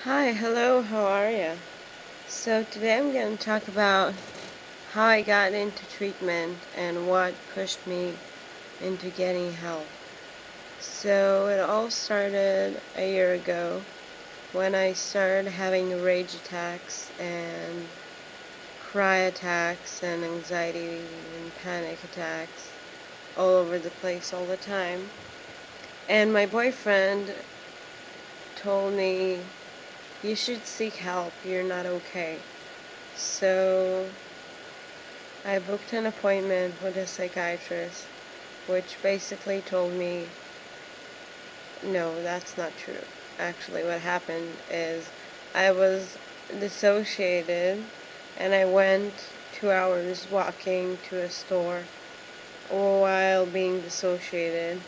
Hi, hello, how are you? So today I'm going to talk about how I got into treatment and what pushed me into getting help. So it all started a year ago when I started having rage attacks and cry attacks and anxiety and panic attacks all over the place all the time. And my boyfriend told me, you should seek help, you're not okay. So I booked an appointment with a psychiatrist, which basically told me, no, that's not true. Actually, what happened is I was dissociated and I went 2 hours walking to a store while being dissociated.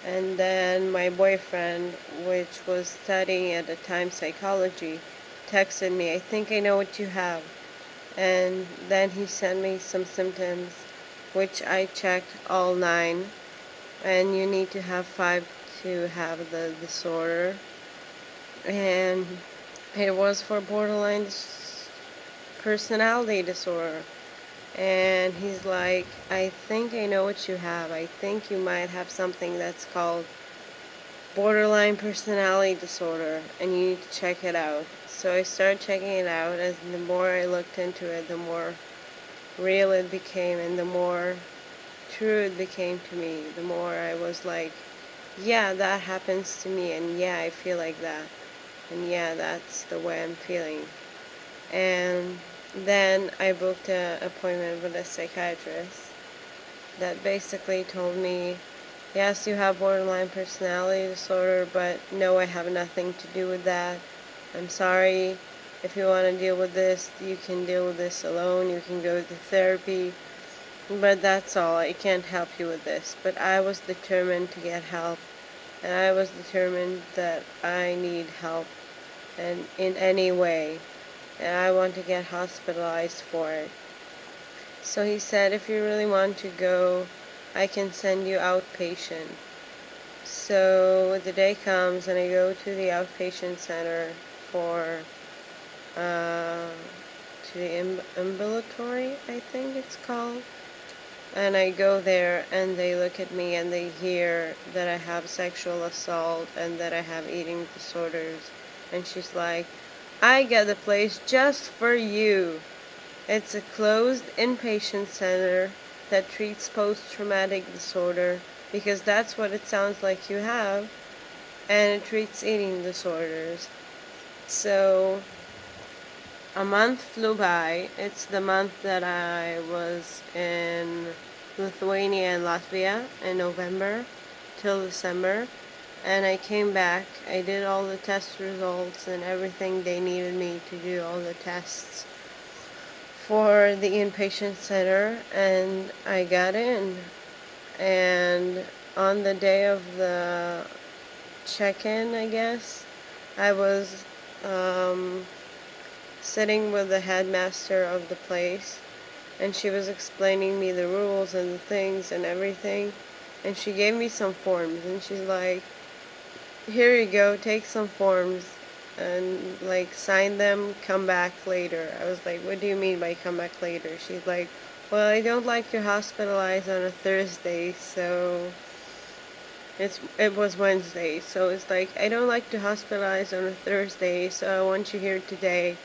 And then my boyfriend, which was studying at the time psychology, texted me, I think I know what you have. And then he sent me some symptoms, which I checked all 9, and you need to have 5 to have the disorder. And it was for borderline personality disorder. And he's like, I think I know what you have. I think you might have something that's called borderline personality disorder, and you need to check it out. So I started checking it out, and the more I looked into it, the more real it became, and the more true it became to me. The more I was like, yeah, that happens to me, and yeah, I feel like that, and yeah, that's the way I'm feeling. And then I booked an appointment with a psychiatrist that basically told me, yes, you have borderline personality disorder, but no, I have nothing to do with that. I'm sorry. If you want to deal with this, you can deal with this alone. You can go to therapy. But that's all. I can't help you with this. But I was determined to get help. And I was determined that I need help and in any way. And I want to get hospitalized for it. So he said, if you really want to go, I can send you outpatient. So the day comes and I go to the outpatient center for to the ambulatory, I think it's called. And I go there and they look at me and they hear that I have sexual assault and that I have eating disorders. And she's like, I got the place just for you. It's a closed inpatient center that treats post-traumatic disorder, because that's what it sounds like you have, and it treats eating disorders. So a month flew by. It's the month that I was in Lithuania and Latvia in November till December, and I came back. I did all the test results and everything they needed me to do, all the tests for the inpatient center, and I got in. And on the day of the check-in, I guess, I was sitting with the headmaster of the place, and she was explaining me the rules and the things and everything, and she gave me some forms, and she's like, here you go, take some forms and like sign them, come back later. I was like, what do you mean by come back later? She's like, well, I don't like to hospitalize on a Thursday, so it was Wednesday, so it's like, I don't like to hospitalize on a Thursday, so I want you here today.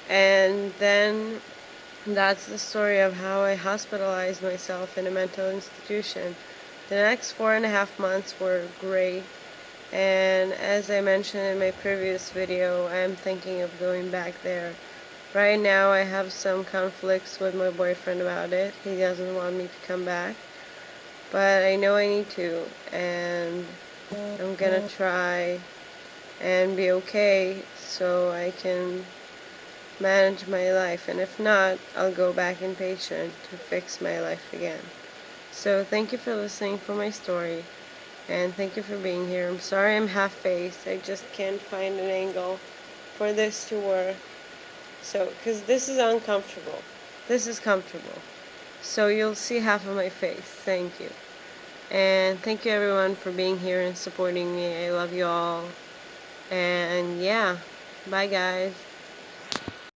And then that's the story of how I hospitalized myself in a mental institution. The next 4.5 months were great. And as I mentioned in my previous video, I am thinking of going back there. Right now I have some conflicts with my boyfriend about it. He doesn't want me to come back, but I know I need to, and I'm gonna try and be okay so I can manage my life, and if not, I'll go back inpatient to fix my life again. So thank you for listening for my story. And thank you for being here. I'm sorry I'm half-faced. I just can't find an angle for this to work. So, because this is uncomfortable. This is comfortable. So you'll see half of my face. Thank you. And thank you everyone for being here and supporting me. I love you all. And yeah. Bye, guys.